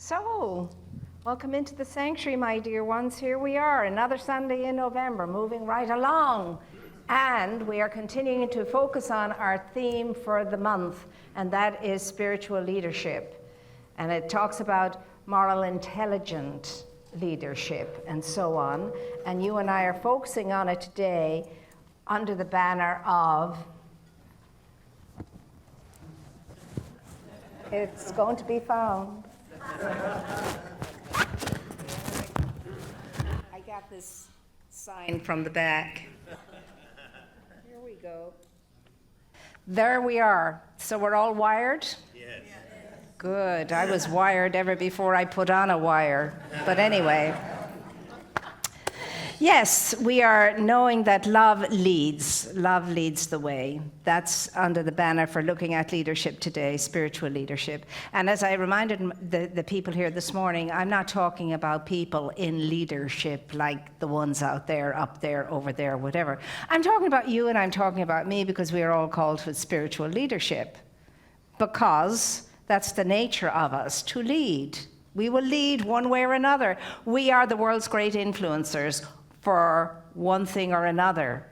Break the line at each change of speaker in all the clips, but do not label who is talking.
So, welcome into the sanctuary, my dear ones. Here we are, another Sunday in November, moving right along. And we are continuing to focus on our theme for the month, and that is spiritual leadership. And it talks about moral intelligent leadership and so on. And you and I are focusing on it today under the banner of it's going to be found. I got this sign from the back. Here we go. There we are. So we're all wired?
Yes.
Good. I was wired ever before I put on a wire. But anyway. Yes, we are knowing that love leads. Love leads the way. That's under the banner for looking at leadership today, spiritual leadership. And as I reminded the people here this morning, I'm not talking about people in leadership like the ones out there, up there, over there, whatever. I'm talking about you and I'm talking about me because we are all called to spiritual leadership. Because that's the nature of us, to lead. We will lead one way or another. We are the world's great influencers for one thing or another,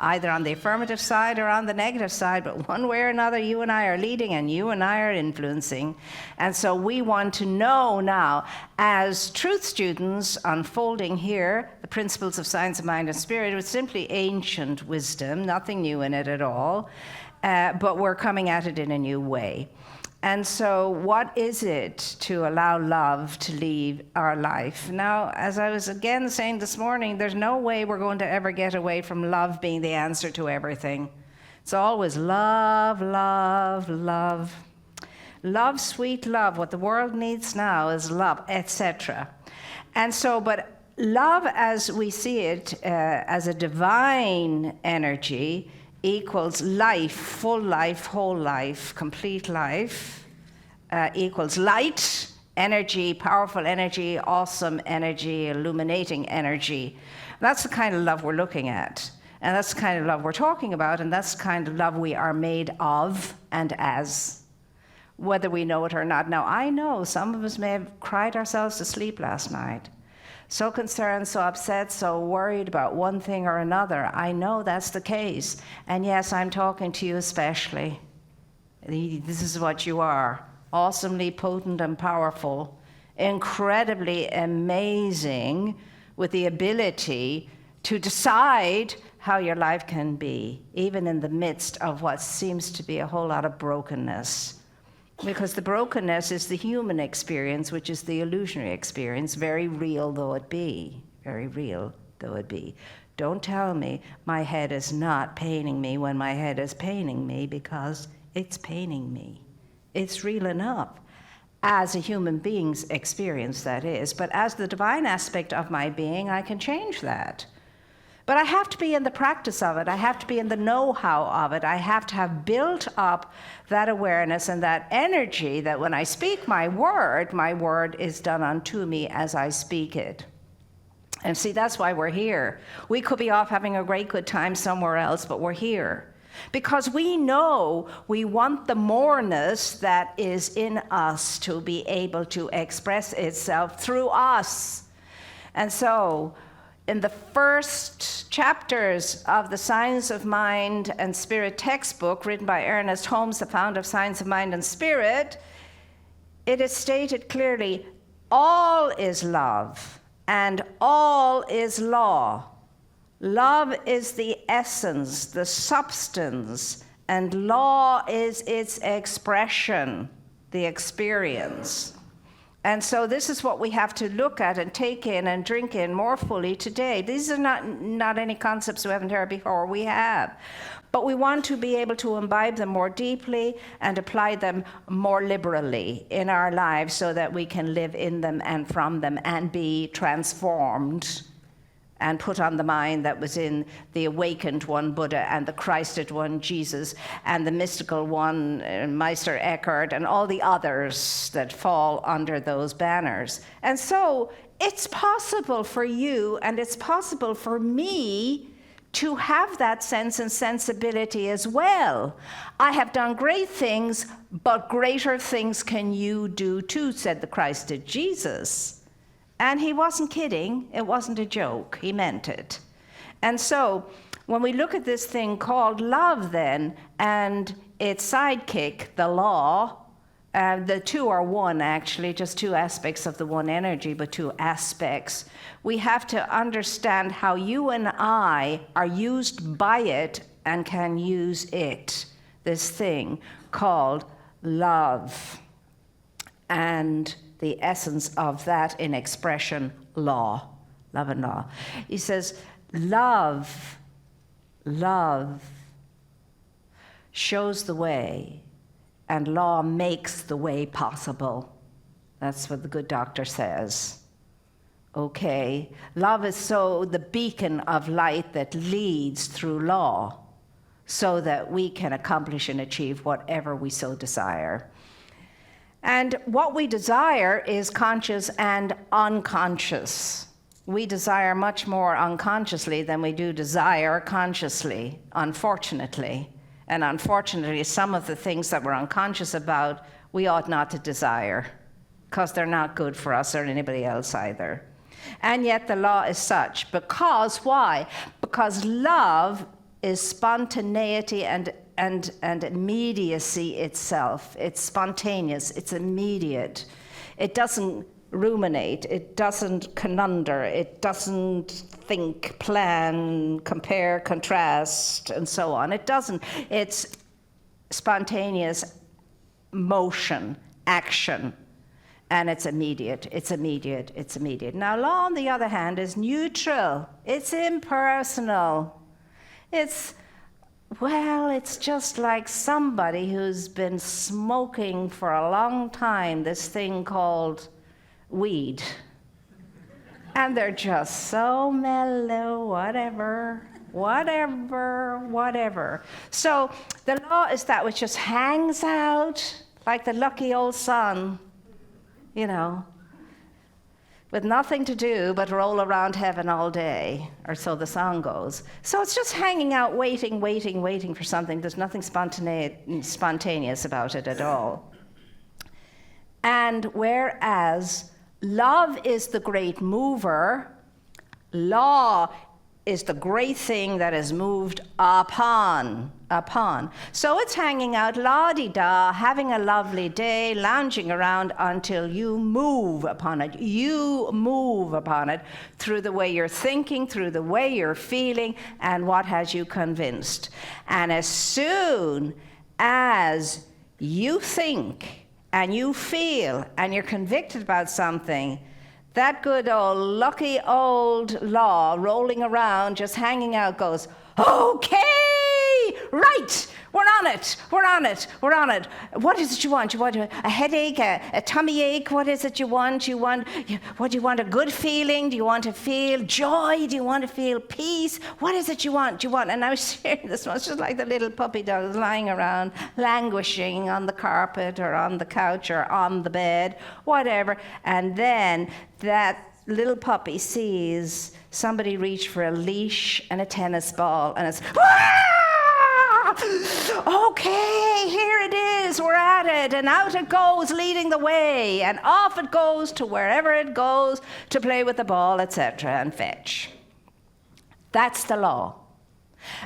either on the affirmative side or on the negative side, but one way or another, you and I are leading and you and I are influencing. And so we want to know now, as truth students unfolding here, the principles of science of mind and spirit, it was simply ancient wisdom, nothing new in it at all, but we're coming at it in a new way. And so what is it to allow love to lead our life? Now, as I was again saying this morning, there's no way we're going to ever get away from love being the answer to everything. It's always love, love, love. Love, sweet love. What the world needs now is love, etc. And so, but love as we see it as a divine energy equals life, full life, whole life, complete life, equals light, energy, powerful energy, awesome energy, illuminating energy. That's the kind of love we're looking at. And that's the kind of love we're talking about, and that's the kind of love we are made of and as, whether we know it or not. Now, I know some of us may have cried ourselves to sleep last night. So concerned, so upset, so worried about one thing or another. I know that's the case. And yes, I'm talking to you especially. This is what you are. Awesomely potent and powerful. Incredibly amazing with the ability to decide how your life can be, even in the midst of what seems to be a whole lot of brokenness. Because the brokenness is the human experience, which is the illusionary experience, very real though it be. Very real though it be. Don't tell me my head is not paining me when my head is paining me, because it's paining me. It's real enough. As a human being's experience, that is. But as the divine aspect of my being, I can change that. But I have to be in the practice of it. I have to be in the know-how of it. I have to have built up that awareness and that energy that when I speak my word is done unto me as I speak it. And see, that's why we're here. We could be off having a great good time somewhere else, but we're here. Because we know we want the moreness that is in us to be able to express itself through us. And so, in the first chapters of the Science of Mind and Spirit textbook written by Ernest Holmes, the founder of Science of Mind and Spirit, it is stated clearly, all is love and all is law. Love is the essence, the substance, and law is its expression, the experience. And so this is what we have to look at and take in and drink in more fully today. These are not any concepts we haven't heard before. We have. But we want to be able to imbibe them more deeply and apply them more liberally in our lives so that we can live in them and from them and be transformed and put on the mind that was in the awakened one, Buddha, and the Christed one, Jesus, and the mystical one, Meister Eckhart, and all the others that fall under those banners. And so it's possible for you, and it's possible for me to have that sense and sensibility as well. I have done great things, but greater things can you do too, said the Christ to Jesus. And he wasn't kidding. It wasn't a joke. He meant it. And so when we look at this thing called love then, and its sidekick, the law, the two are one actually, just two aspects of the one energy, but two aspects. We have to understand how you and I are used by it and can use it, this thing called love. And the essence of that in expression, law, love and law. He says, love shows the way, and law makes the way possible. That's what the good doctor says. Okay, love is so the beacon of light that leads through law so that we can accomplish and achieve whatever we so desire. And what we desire is conscious and unconscious. We desire much more unconsciously than we do desire consciously, unfortunately. And unfortunately, some of the things that we're unconscious about, we ought not to desire, because they're not good for us or anybody else either. And yet the law is such. Because why? Because love is spontaneity and immediacy itself. It's spontaneous, it's immediate. It doesn't ruminate, it doesn't conundre, it doesn't think, plan, compare, contrast, and so on. It doesn't. It's spontaneous motion, action, and it's immediate, it's immediate, it's immediate. Now, law, on the other hand, is neutral. It's impersonal. It's just like somebody who's been smoking for a long time, this thing called weed. And they're just so mellow, whatever. So the law is that which just hangs out like the lucky old sun, with nothing to do but roll around heaven all day, or so the song goes. So it's just hanging out, waiting for something. There's nothing spontaneous about it at all. And whereas love is the great mover, law is the great thing that is moved upon. So it's hanging out, la-di-da, having a lovely day, lounging around until you move upon it. You move upon it through the way you're thinking, through the way you're feeling, and what has you convinced. And as soon as you think and you feel and you're convicted about something, that good old lucky old law rolling around, just hanging out, goes, okay, right, we're on it. What is it you want? You want a headache, a tummy ache? What is it you want? Do you want a good feeling? Do you want to feel joy? Do you want to feel peace? What is it you want? And I was hearing this one, it's just like the little puppy dog lying around, languishing on the carpet or on the couch or on the bed, whatever. And then that little puppy sees somebody reach for a leash and a tennis ball, and it's, okay, here it is, we're at it, and out it goes, leading the way, and off it goes to wherever it goes to play with the ball, etc., and fetch. That's the law.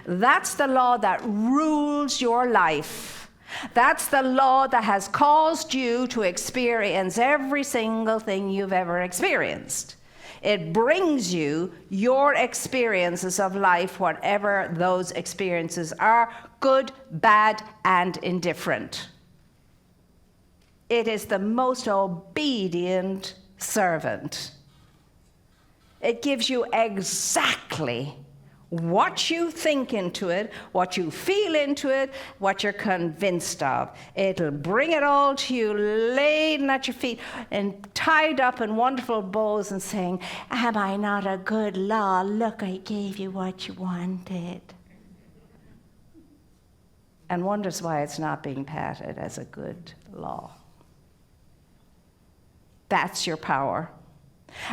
That's the law that rules your life. That's the law that has caused you to experience every single thing you've ever experienced. It brings you your experiences of life, whatever those experiences are, good, bad, and indifferent. It is the most obedient servant. It gives you exactly what you think into it, what you feel into it, what you're convinced of. It'll bring it all to you, laden at your feet, and tied up in wonderful bows and saying, am I not a good law? Look, I gave you what you wanted. And wonders why it's not being patted as a good law. That's your power.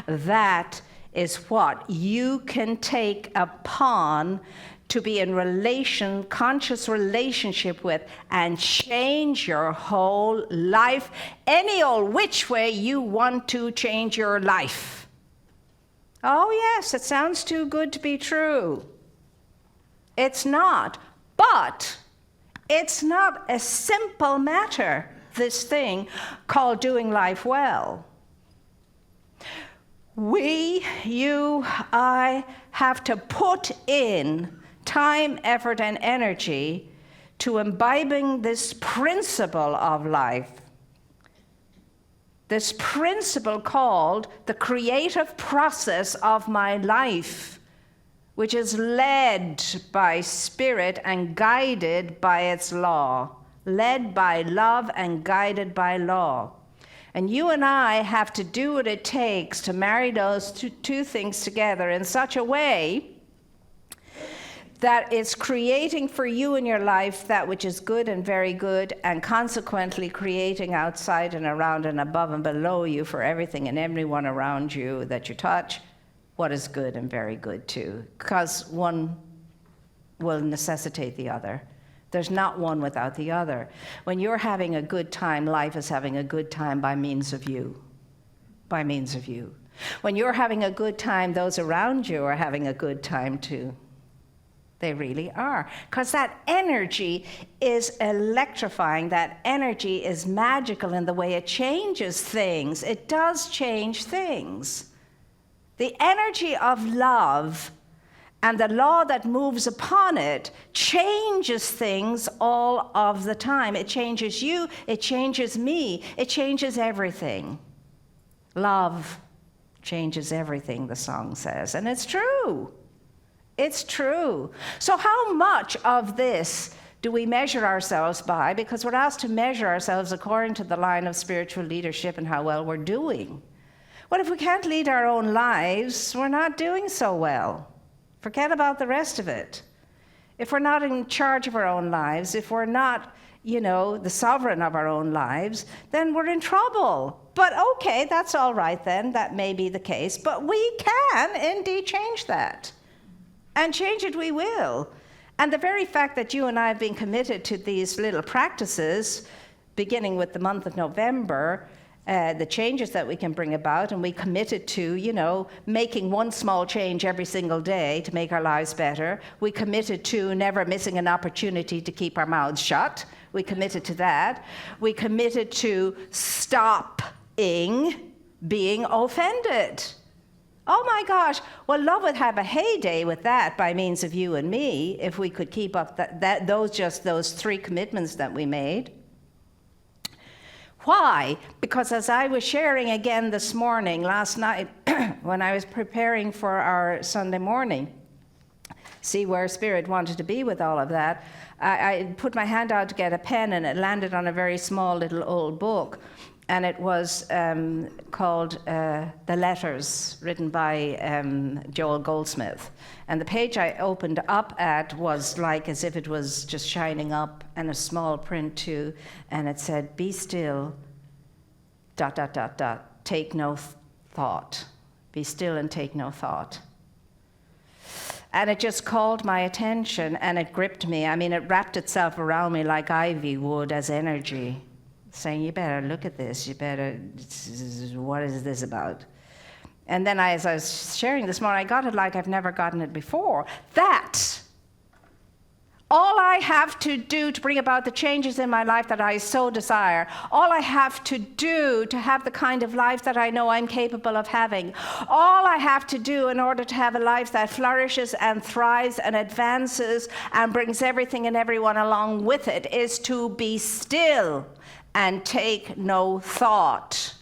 That is what you can take upon to be in conscious relationship with, and change your whole life any old which way you want to change your life. Oh yes, it sounds too good to be true. It's not, but it's not a simple matter, this thing called doing life well. We, you, I have to put in time, effort, and energy to imbibing this principle of life. This principle called the creative process of my life, which is led by Spirit and guided by its law. Led by love and guided by law. And you and I have to do what it takes to marry those two things together in such a way that it's creating for you in your life that which is good and very good, and consequently creating outside and around and above and below you for everything and everyone around you that you touch what is good and very good too, because one will necessitate the other. There's not one without the other. When you're having a good time, life is having a good time by means of you. By means of you. When you're having a good time, those around you are having a good time too. They really are. Because that energy is electrifying. That energy is magical in the way it changes things. It does change things. The energy of love and the law that moves upon it changes things all of the time. It changes you, it changes me, it changes everything. Love changes everything, the song says, and it's true. It's true. So how much of this do we measure ourselves by? Because we're asked to measure ourselves according to the line of spiritual leadership and how well we're doing. Well, if we can't lead our own lives, we're not doing so well. Forget about the rest of it. If we're not in charge of our own lives, if we're not, the sovereign of our own lives, then we're in trouble. But okay, that's all right then. That may be the case. But we can indeed change that. And change it we will. And the very fact that you and I have been committed to these little practices, beginning with the month of November, the changes that we can bring about, and we committed to, making one small change every single day to make our lives better. We committed to never missing an opportunity to keep our mouths shut. We committed to that. We committed to stopping being offended. Oh my gosh, well, love would have a heyday with that by means of you and me if we could keep up those three commitments that we made. Why? Because as I was sharing again last night, when I was preparing for our Sunday morning, see where Spirit wanted to be with all of that, I put my hand out to get a pen, and it landed on a very small little old book. And it was called The Letters, written by Joel Goldsmith. And the page I opened up at was like as if it was just shining up, and a small print too. And it said, "Be still, ... take no thought. Be still and take no thought." And it just called my attention, and it gripped me. I mean, it wrapped itself around me like ivy would as energy, saying, you better look at this, what is this about? And then as I was sharing this morning, I got it like I've never gotten it before. That all I have to do to bring about the changes in my life that I so desire, all I have to do to have the kind of life that I know I'm capable of having, all I have to do in order to have a life that flourishes and thrives and advances and brings everything and everyone along with it, is to be still and take no thought.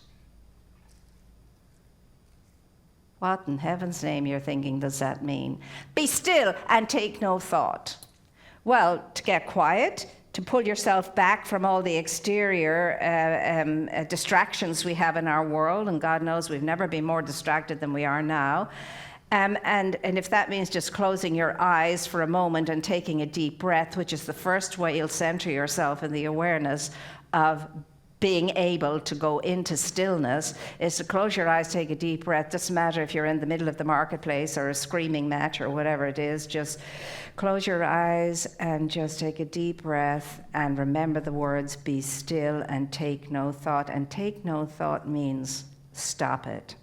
What in heaven's name, you're thinking, does that mean? Be still and take no thought. Well, to get quiet, to pull yourself back from all the exterior distractions we have in our world, and God knows we've never been more distracted than we are now. And if that means just closing your eyes for a moment and taking a deep breath, which is the first way you'll center yourself in the awareness of being able to go into stillness is to close your eyes, take a deep breath. Doesn't matter if you're in the middle of the marketplace or a screaming match or whatever it is, just close your eyes and just take a deep breath and remember the words, be still and take no thought. And take no thought means stop it.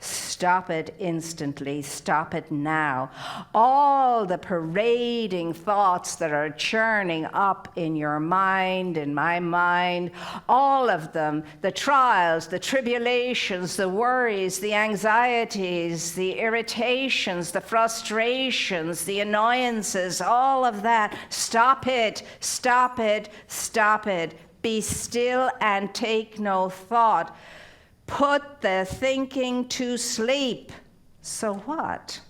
Stop it instantly. Stop it now. All the parading thoughts that are churning up in your mind, in my mind, all of them, the trials, the tribulations, the worries, the anxieties, the irritations, the frustrations, the annoyances, all of that. Stop it. Stop it. Stop it. Be still and take no thought. Put the thinking to sleep. So what?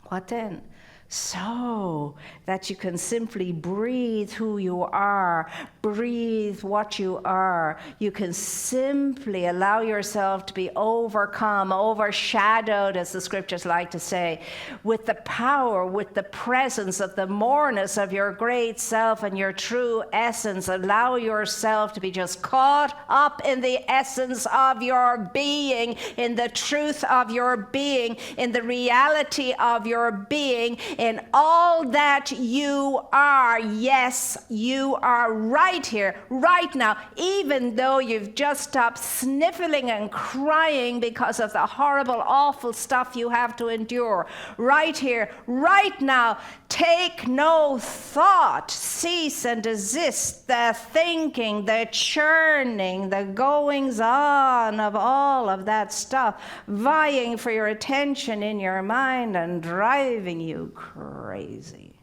What then? So that you can simply breathe who you are, breathe what you are. You can simply allow yourself to be overcome, overshadowed, as the scriptures like to say, with the power, with the presence of the moreness of your great self and your true essence. Allow yourself to be just caught up in the essence of your being, in the truth of your being, in the reality of your being, in all that you are. Yes, you are right here, right now, even though you've just stopped sniffling and crying because of the horrible, awful stuff you have to endure. Right here, right now, take no thought. Cease and desist the thinking, the churning, the goings on of all of that stuff, vying for your attention in your mind and driving you crazy.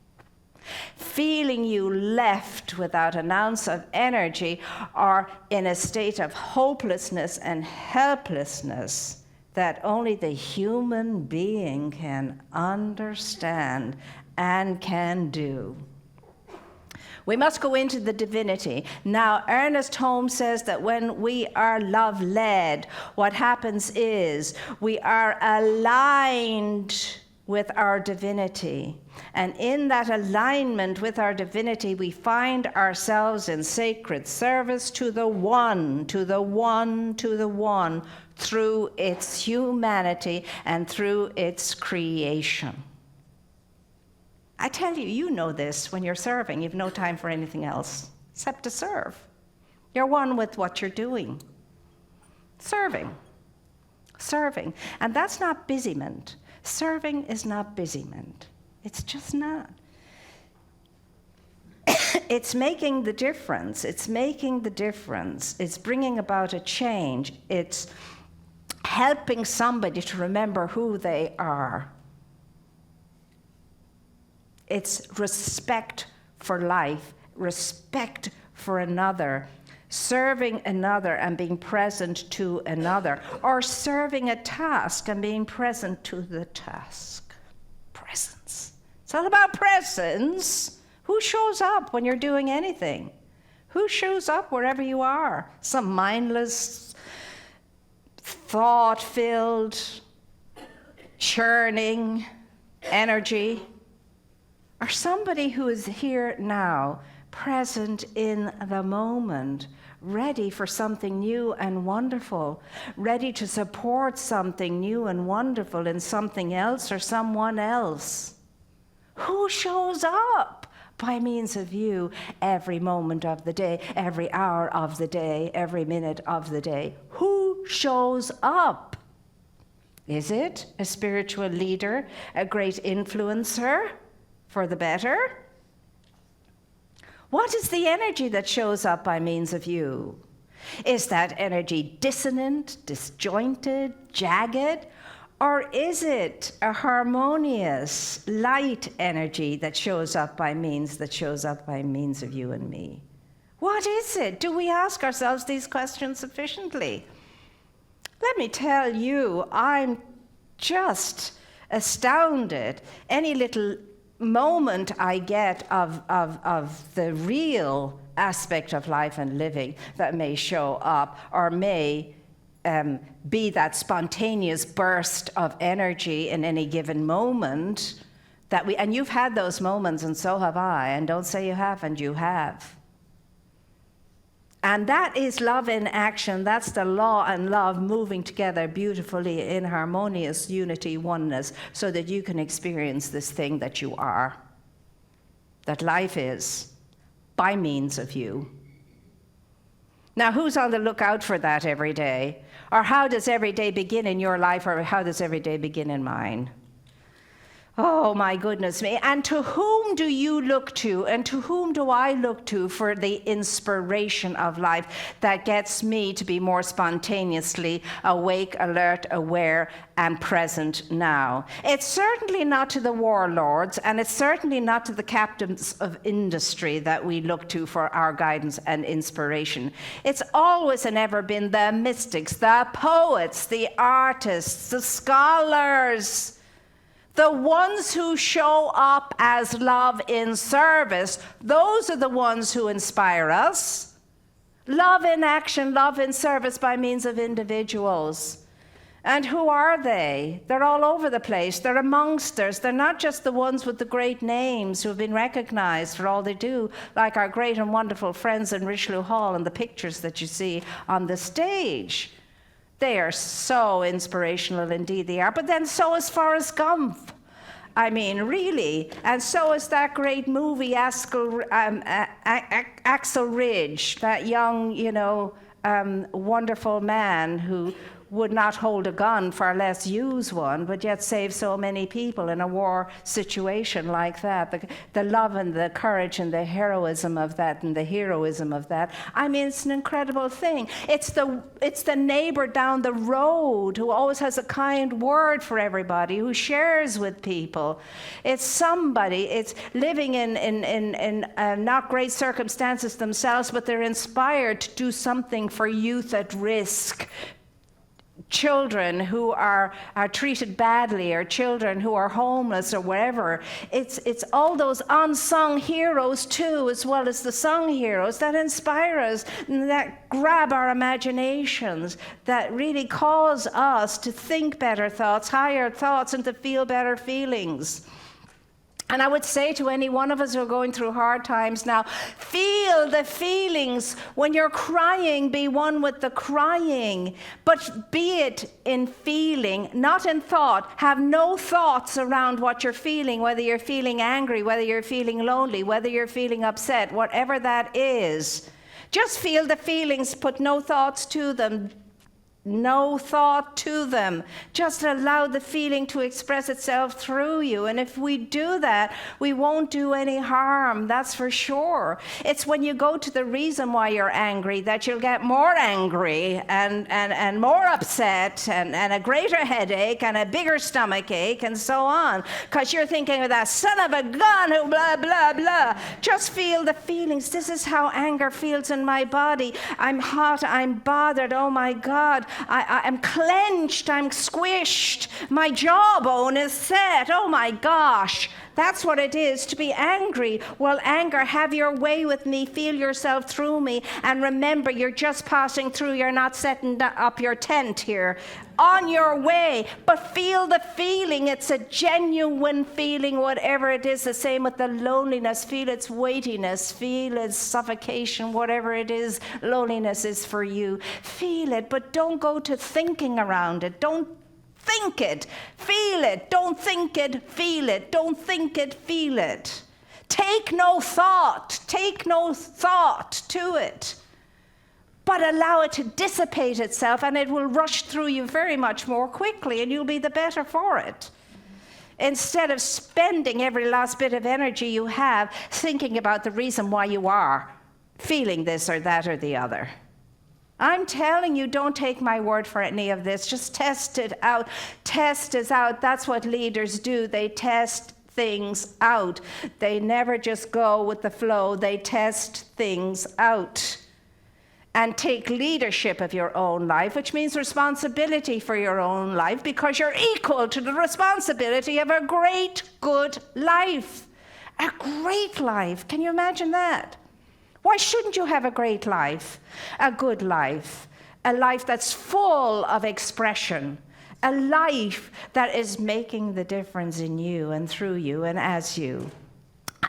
Feeling you left without an ounce of energy or in a state of hopelessness and helplessness that only the human being can understand and can do. We must go into the divinity. Now, Ernest Holmes says that when we are love-led, what happens is we are aligned with our divinity. And in that alignment with our divinity, we find ourselves in sacred service to the One, to the One, to the One, through its humanity and through its creation. I tell you, you know this when you're serving. You've no time for anything else except to serve. You're one with what you're doing. Serving. Serving. And that's not busyment. Serving is not busyment. It's just not. It's making the difference. It's making the difference. It's bringing about a change. It's helping somebody to remember who they are. It's respect for life, respect for another, serving another and being present to another, or serving a task and being present to the task. Presence. It's all about presence. Who shows up when you're doing anything? Who shows up wherever you are? Some mindless, thought-filled, churning energy? Or somebody who is here now, present in the moment, ready for something new and wonderful, ready to support something new and wonderful in something else or someone else. Who shows up by means of you every moment of the day, every hour of the day, every minute of the day? Who shows up? Is it a spiritual leader, a great influencer for the better? What is the energy that shows up by means of you? Is that energy dissonant, disjointed, jagged? Or is it a harmonious, light energy that shows up by means of you and me? What is it? Do we ask ourselves these questions sufficiently? Let me tell you, I'm just astounded. Any little moment I get of the real aspect of life and living that may show up or may be that spontaneous burst of energy in any given moment that and you've had those moments and so have I, and don't say you haven't, you have. And that is love in action. That's the law and love moving together beautifully in harmonious unity, oneness, so that you can experience this thing that you are, that life is, by means of you. Now, who's on the lookout for that every day? Or how does every day begin in your life, or how does every day begin in mine? Oh, my goodness me. And to whom do you look to, and to whom do I look to for the inspiration of life that gets me to be more spontaneously awake, alert, aware, and present now? It's certainly not to the warlords, and it's certainly not to the captains of industry that we look to for our guidance and inspiration. It's always and ever been the mystics, the poets, the artists, the scholars, the ones who show up as love in service. Those are the ones who inspire us. Love in action, love in service by means of individuals. And who are they? They're all over the place. They're amongst us. They're not just the ones with the great names who have been recognized for all they do, like our great and wonderful friends in Richelieu Hall and the pictures that you see on the stage. They are so inspirational, indeed they are. But then so is Forrest Gump. I mean, really. And so is that great movie, Axel Ridge, that young, wonderful man who would not hold a gun, far less use one, but yet save so many people in a war situation like that. The love and the courage and the heroism of that and the heroism of that. I mean, it's an incredible thing. It's the neighbor down the road who always has a kind word for everybody, who shares with people. It's somebody, it's living in not great circumstances themselves, but they're inspired to do something for youth at risk. Children who are treated badly, or children who are homeless, or whatever. It's all those unsung heroes too, as well as the sung heroes, that inspire us, that grab our imaginations, that really cause us to think better thoughts, higher thoughts, and to feel better feelings. And I would say to any one of us who are going through hard times now, feel the feelings. When you're crying, be one with the crying. But be it in feeling, not in thought. Have no thoughts around what you're feeling, whether you're feeling angry, whether you're feeling lonely, whether you're feeling upset, whatever that is. Just feel the feelings, put no thoughts to them. No thought to them. Just allow the feeling to express itself through you. And if we do that, we won't do any harm, that's for sure. It's when you go to the reason why you're angry that you'll get more angry and more upset and a greater headache and a bigger stomach ache and so on. Because you're thinking of that son of a gun who blah, blah, blah. Just feel the feelings. This is how anger feels in my body. I'm hot, I'm bothered, oh my God. I'm clenched, I'm squished, my jawbone is set, oh my gosh. That's what it is to be angry. Well, anger, have your way with me, feel yourself through me, and remember, you're just passing through, you're not setting up your tent here. On your way, but feel the feeling. It's a genuine feeling, whatever it is. The same with the loneliness. Feel its weightiness, feel its suffocation, whatever it is loneliness is for you. Feel it, but don't go to thinking around it. Don't think it, feel it. Don't think it, feel it. Don't think it, feel it. Take no thought to it. But allow it to dissipate itself, and it will rush through you very much more quickly, and you'll be the better for it. Instead of spending every last bit of energy you have thinking about the reason why you are feeling this or that or the other. I'm telling you, don't take my word for any of this. Just test it out. Test is out. That's what leaders do. They test things out. They never just go with the flow. They test things out. And take leadership of your own life, which means responsibility for your own life, because you're equal to the responsibility of a great, good life. A great life. Can you imagine that? Why shouldn't you have a great life? A good life. A life that's full of expression. A life that is making the difference in you and through you and as you.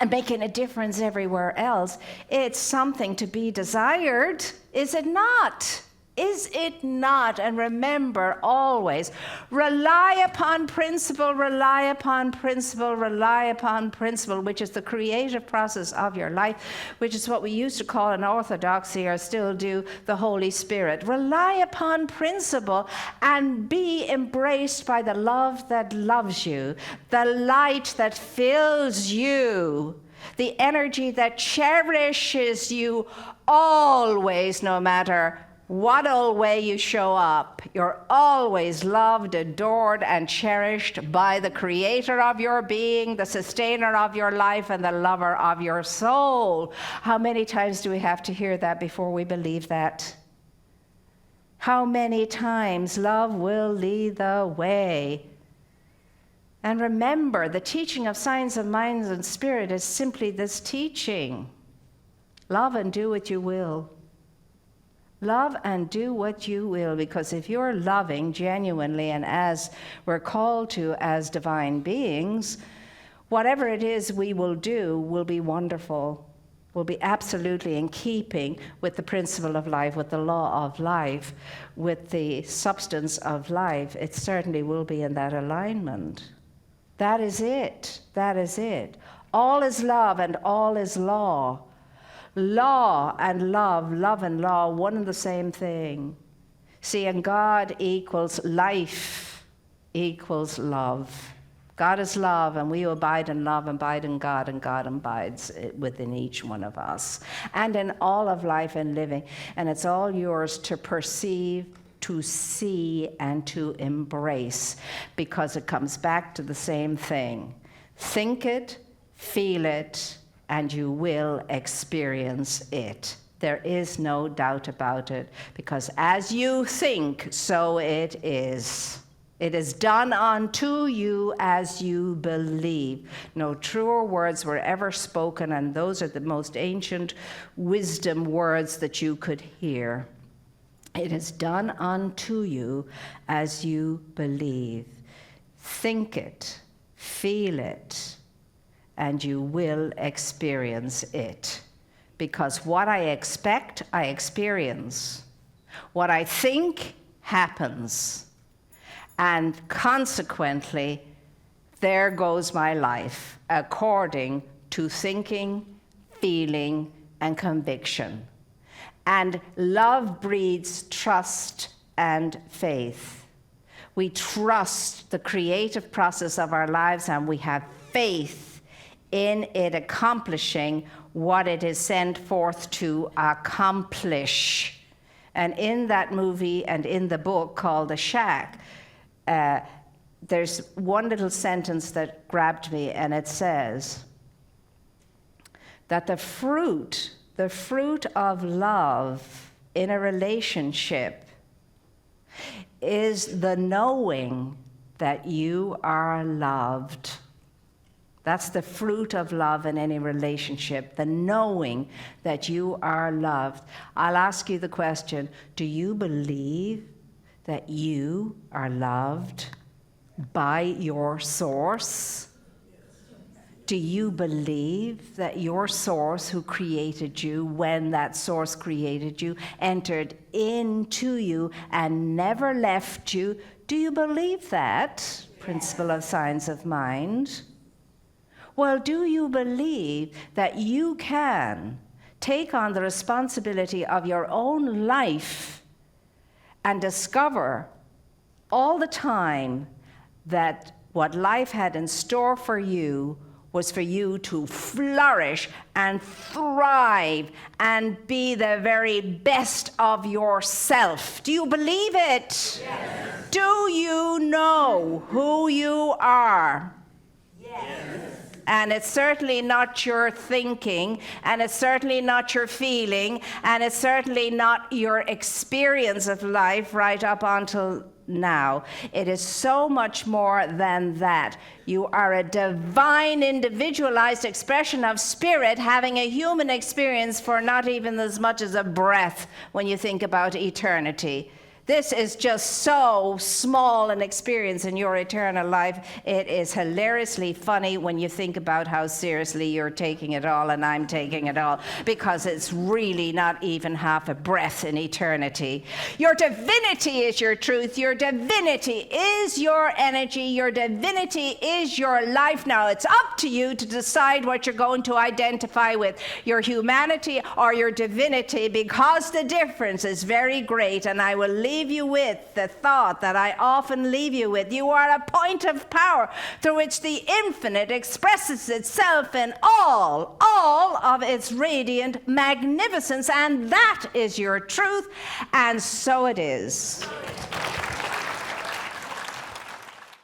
and making a difference everywhere else. It's something to be desired, is it not? Is it not? And remember always, rely upon principle, rely upon principle, rely upon principle, which is the creative process of your life, which is what we used to call in orthodoxy, or still do, the Holy Spirit. Rely upon principle and be embraced by the love that loves you, the light that fills you, the energy that cherishes you always, no matter what old way you show up. You're always loved, adored, and cherished by the creator of your being, the sustainer of your life, and the lover of your soul. How many times do we have to hear that before we believe that? How many times? Love will lead the way. And remember, the teaching of Science of Mind and Spirit is simply this teaching. Love and do what you will. Love and do what you will, because if you're loving genuinely and as we're called to as divine beings, whatever it is we will do will be wonderful, will be absolutely in keeping with the principle of life, with the law of life, with the substance of life. It certainly will be in that alignment. That is it. That is it. All is love and all is law. Law and love, love and law, one and the same thing. See, and God equals life, equals love. God is love, and we who abide in love abide in God, and God abides within each one of us. And in all of life and living. And it's all yours to perceive, to see, and to embrace, because it comes back to the same thing. Think it, feel it, and you will experience it. There is no doubt about it, because as you think, so it is. It is done unto you as you believe. No truer words were ever spoken, and those are the most ancient wisdom words that you could hear. It is done unto you as you believe. Think it, feel it, and you will experience it. Because what I expect, I experience. What I think happens. And consequently, there goes my life, according to thinking, feeling, and conviction. And love breeds trust and faith. We trust the creative process of our lives, and we have faith in it accomplishing what it is sent forth to accomplish. And in that movie and in the book called The Shack, there's one little sentence that grabbed me, and it says that the fruit of love in a relationship is the knowing that you are loved. That's the fruit of love in any relationship, the knowing that you are loved. I'll ask you the question, do you believe that you are loved by your source? Do you believe that your source who created you, when that source created you, entered into you and never left you? Do you believe that? Principle of Science of Mind. Well, do you believe that you can take on the responsibility of your own life and discover all the time that what life had in store for you was for you to flourish and thrive and be the very best of yourself? Do you believe it?
Yes.
Do you know who you are?
Yes.
And it's certainly not your thinking, and it's certainly not your feeling, and it's certainly not your experience of life right up until now. It is so much more than that. You are a divine, individualized expression of spirit having a human experience for not even as much as a breath when you think about eternity. This is just so small an experience in your eternal life. It is hilariously funny when you think about how seriously you're taking it all and I'm taking it all, because it's really not even half a breath in eternity. Your divinity is your truth. Your divinity is your energy. Your divinity is your life. Now it's up to you to decide what you're going to identify with, your humanity or your divinity, because the difference is very great. And I will leave you with the thought that I often leave you with. You are a point of power through which the infinite expresses itself in all of its radiant magnificence, and that is your truth, and so it is.